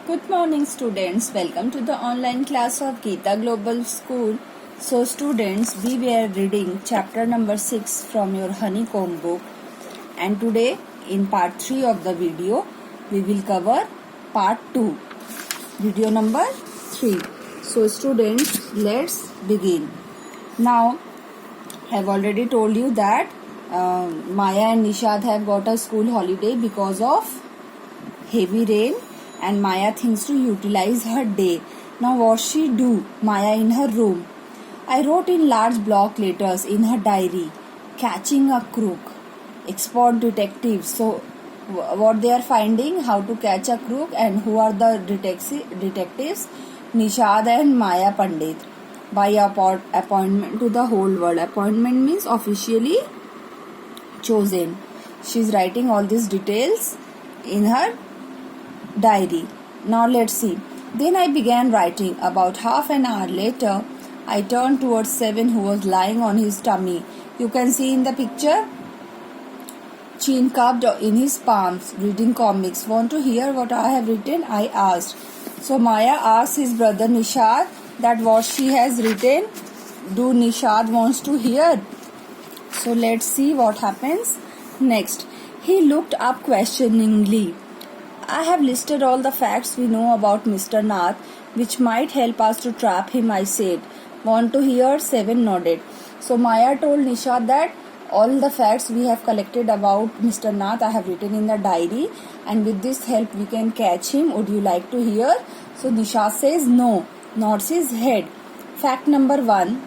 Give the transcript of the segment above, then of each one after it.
Good morning students, welcome to the online class of Geeta Global School. So students, we were reading chapter number 6 from your Honeycomb book, and today in part 3 of the video we will cover part 2, video number 3. So students, let's begin. Now I have already told you that Maya and Nishad have got a school holiday because of heavy rain, and Maya thinks to utilize her day. Now what she do? Maya in her room. I wrote in large block letters in her diary, catching a crook. Expert detectives. So what they are finding, how to catch a crook, and who are the detectives? Nishad and Maya Pandit. By appointment to the whole world. Appointment means officially chosen. She is writing all these details in her diary. Now let's see. Then I began writing. About half an hour later, I turned towards Seven, who was lying on his tummy. You can see in the picture, chin cupped in his palms, reading comics. Want to hear what I have written? I asked. So Maya asked his brother Nishad that what she has written. Do Nishad wants to hear? So let's see what happens next. He looked up questioningly. I have listed all the facts we know about Mr. Nath, which might help us to trap him, I said. Want to hear? Seven nodded. So Maya told Nishad that all the facts we have collected about Mr. Nath I have written in the diary, and with this help we can catch him. Would you like to hear? So Nishad says no, nods his head. Fact number 1.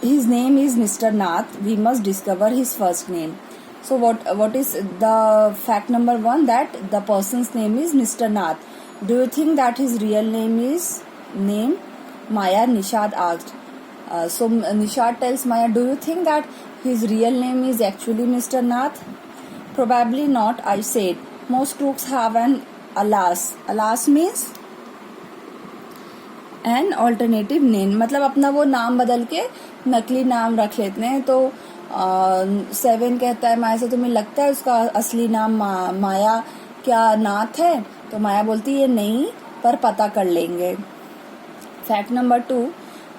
His name is Mr. Nath. We must discover his first name. So what is the fact number 1? That the person's name is Mr. Nath. Do you think that his real name is name? Maya, Nishad asked. So Nishad tells Maya, do you think that his real name is actually Mr. Nath? Probably not, I said. Most crooks have an alias. Alias means an alternative name. मतलब अपना वो नाम बदल के नकली नाम रख लेते हैं. तो सेवन कहता है माया से, तुम्हें लगता है उसका असली नाम माया क्या नाथ है? तो माया बोलती है नहीं, पर पता कर लेंगे. Fact number 2.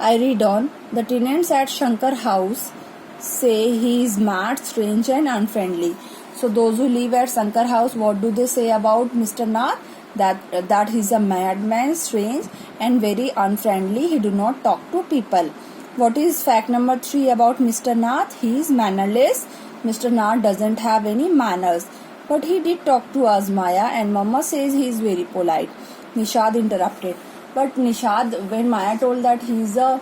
I read on. The tenants at Shankar house say he is mad, strange and unfriendly. So those who live at Shankar house, what do they say about Mr. Nath? That he is a madman, strange and very unfriendly. He do not talk to people. What is fact number 3 about Mr. Nath? He is mannerless. Mr. Nath doesn't have any manners. But he did talk to us, Maya, and Mama says he is very polite. Nishad interrupted. But Nishad, when Maya told that he is a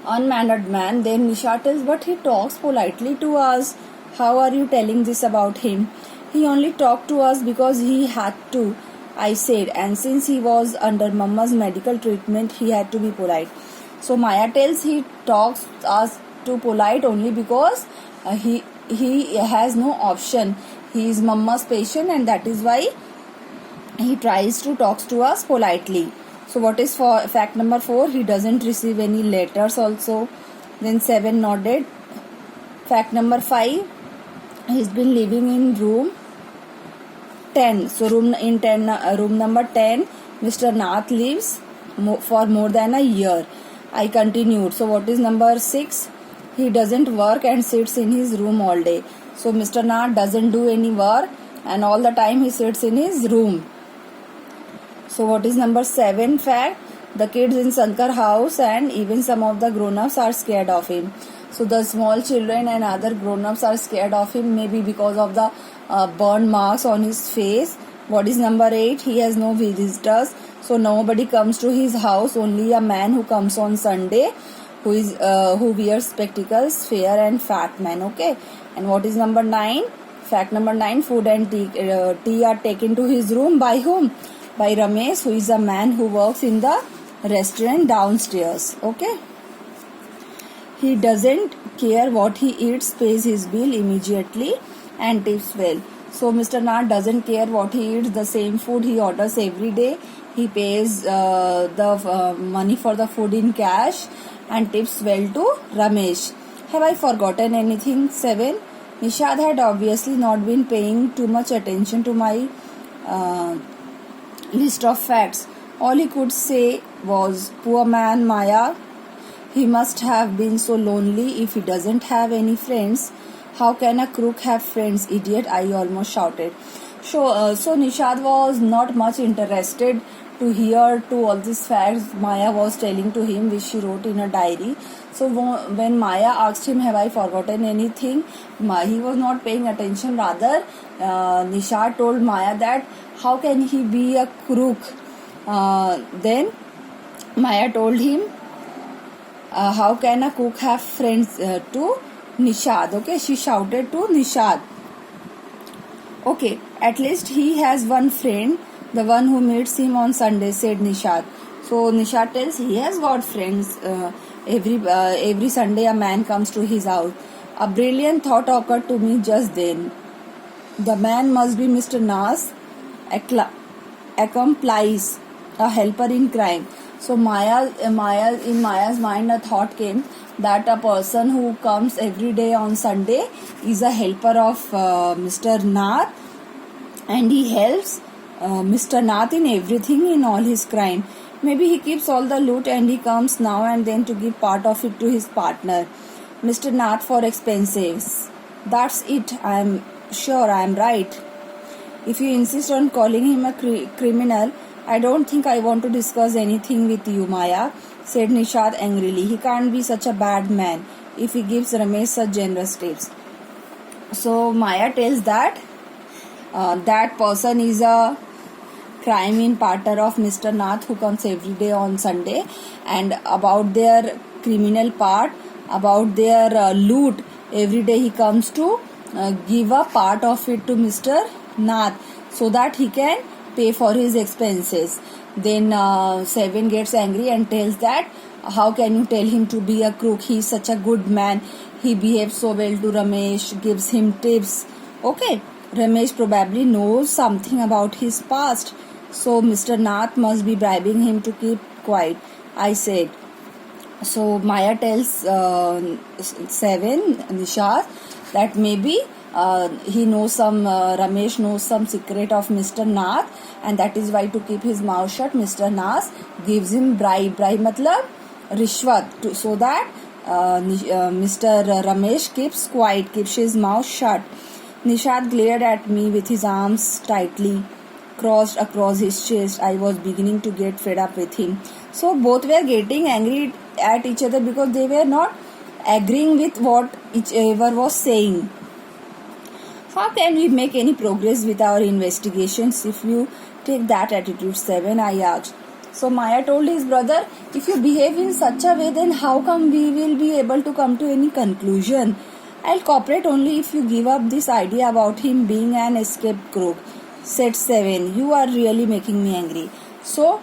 unmannered man, then Nishad tells, but he talks politely to us. How are you telling this about him? He only talked to us because he had to, I said, and since he was under Mama's medical treatment, he had to be polite. So Maya tells he talks us to polite only because he has no option. He is Mama's patient, and that is why he tries to talk to us politely. So what is for fact number 4? He doesn't receive any letters also. Then 7 nodded. Fact number 5. He's been living in room 10. So room number 10, Mr. Nath lives for more than a year. I continued. So what is number 6? He doesn't work and sits in his room all day. So Mr. Nath doesn't do any work, and all the time he sits in his room. So what is number 7 fact? The kids in Shankar house and even some of the grown-ups are scared of him. So the small children and other grown-ups are scared of him, maybe because of the burn marks on his face. What is number 8? He has no visitors. So nobody comes to his house, only a man who comes on Sunday, who wears spectacles, fair and fat man. Okay. And what is number 9? Fact number 9, food and tea are taken to his room by whom? By Ramesh, who is a man who works in the restaurant downstairs. Okay. He doesn't care what he eats, pays his bill immediately and tips well. So Mr. Nath doesn't care what he eats, the same food he orders every day. He pays the money for the food in cash and tips well to Ramesh. Have I forgotten anything? 7. Nishad had obviously not been paying too much attention to my list of facts. All he could say was, "Poor man Maya, he must have been so lonely if he doesn't have any friends. How can a crook have friends, idiot?" I almost shouted. So Nishad was not much interested to hear to all these facts Maya was telling to him, which she wrote in a diary. So when Maya asked him, "Have I forgotten anything?" he was not paying attention. Rather, Nishad told Maya that how can he be a crook? Then Maya told him, how can a cook have friends to Nishad? Okay, she shouted to Nishad. Okay, at least he has one friend, the one who meets him on Sunday, said Nishad. So Nishad tells he has got friends. Every Sunday a man comes to his house. A brilliant thought occurred to me just then. The man must be Mr. Nath, accomplice, a helper in crime. So in Maya's mind a thought came that a person who comes every day on Sunday is a helper of Mr. Nath, and he helps Mr. Nath in everything, in all his crime. Maybe he keeps all the loot and he comes now and then to give part of it to his partner, Mr. Nath, for expenses. That's it. I am sure I am right. If you insist on calling him a criminal, I don't think I want to discuss anything with you, Maya, said Nishad angrily. He can't be such a bad man if he gives Ramesh such generous tips. So Maya tells that that person is a crime in partner of Mr. Nath, who comes every day on Sunday, and about their criminal part, about their loot, every day he comes to give a part of it to Mr. Nath so that he can pay for his expenses. Then Seven gets angry and tells that how can you tell him to be a crook? He is such a good man. He behaves so well to Ramesh, gives him tips. Okay, Ramesh probably knows something about his past. So Mr. Nath must be bribing him to keep quiet, I said. So Maya tells Seven, Nishad, that maybe he knows Ramesh knows some secret of Mr. Nath, and that is why, to keep his mouth shut, Mr. Nath gives him bribe. Bribe matlab rishwat, so that Mr. Ramesh keeps quiet, keeps his mouth shut. Nishad glared at me with his arms tightly crossed across his chest. I was beginning to get fed up with him. So both were getting angry at each other because they were not agreeing with what each other was saying. How can we make any progress with our investigations if you take that attitude, Seven? I asked. So Maya told his brother, if you behave in such a way, then how come we will be able to come to any conclusion? I'll cooperate only if you give up this idea about him being an escaped crook, said Seven. You are really making me angry. So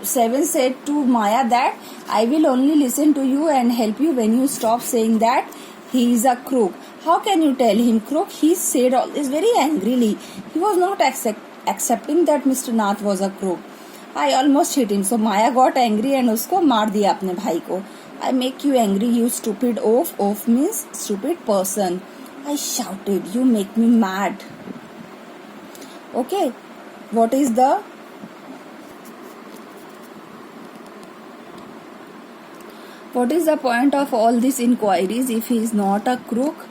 Seven said to Maya that I will only listen to you and help you when you stop saying that he is a crook. How can you tell him crook? He said all this very angrily. He was not accepting that Mr. Nath was a crook. I almost hit him. So Maya got angry and उसको मार दिया अपने भाई को. I make you angry, you stupid oaf. Oaf means stupid person. I shouted, you make me mad. Okay, what is the point of all these inquiries if he is not a crook?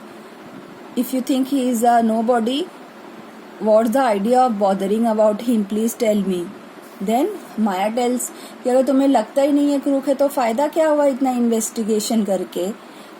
If you think he is a nobody, what's the idea of bothering about him? Please tell me. Then Maya tells कि अगर तुम्हें लगता ही नहीं है crook है तो फायदा क्या हुआ इतना इन्वेस्टिगेशन करके?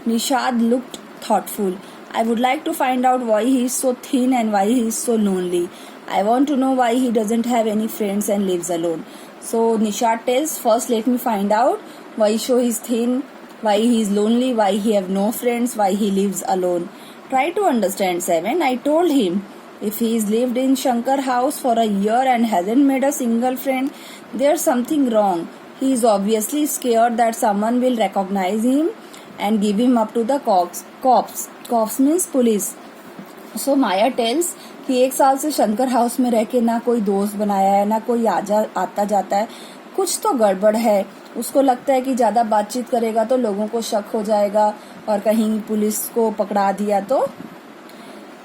Nishad looked thoughtful. I would like to find out why he is so thin and why he is so lonely. I want to know why he doesn't have any friends and lives alone. So Nishad tells, first let me find out why he is thin, why he is lonely, why he have no friends, why he lives alone. Try to understand, Seven. I told him, if he is lived in Shankar house for a year and hasn't made a single friend, there's something wrong. He is obviously scared that someone will recognize him and give him up to the cops. Cops means police. So Maya tells कि 1 साल से Shankar house में रह के ना कोई दोस्त बनाया है, ना कोई आता जाता है. कुछ तो गड़बड़ है. उसको लगता है कि ज्यादा बातचीत करेगा तो लोगों को शक हो जाएगा और कहीं पुलिस को पकड़ा दिया तो.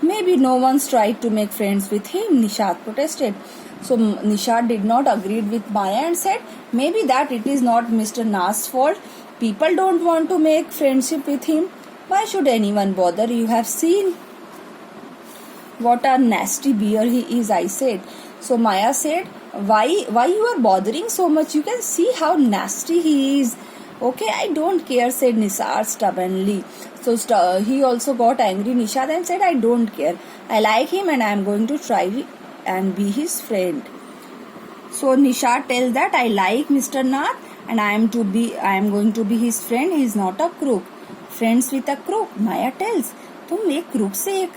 Maybe no one's tried to make friends with him, Nishad protested. So Nishad did not agree with Maya and said, maybe that it is not Mr. Na's fault. People don't want to make friendship with him. Why should anyone bother? You have seen what a nasty bear he is, I said. So Maya said, why you are bothering so much? You can see how nasty he is. Okay, I don't care, said Nishad stubbornly. So he also got angry, Nishad, and said, I don't care. I like him and I am going to try and be his friend. So Nishad tells that I like Mr. Nath and I am going to be his friend. He is not a crook. Friends with a crook, Maya tells. तुम एक crook से, एक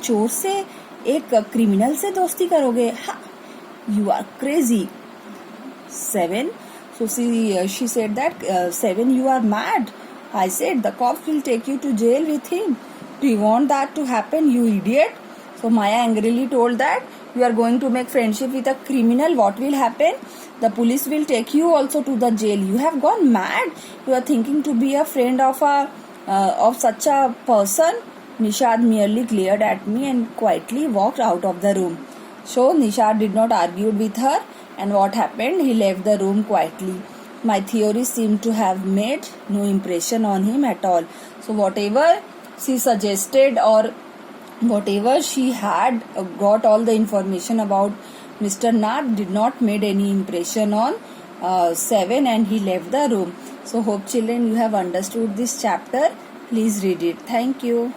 चोर से, एक criminal से दोस्ती करोगे? You are crazy. 7. So she said that 7, you are mad. I said the cops will take you to jail with him. Do you want that to happen, you idiot? So Maya angrily told that you are going to make friendship with a criminal. What will happen? The police will take you also to the jail. You have gone mad. You are thinking to be a friend of such a person. Nishad merely glared at me and quietly walked out of the room. So Nishad did not argue with her, and what happened? He left the room quietly. My theory seemed to have made no impression on him at all. So whatever she suggested or whatever she had got all the information about Mr. Nath did not made any impression on 7, and he left the room. So hope children you have understood this chapter. Please read it. Thank you.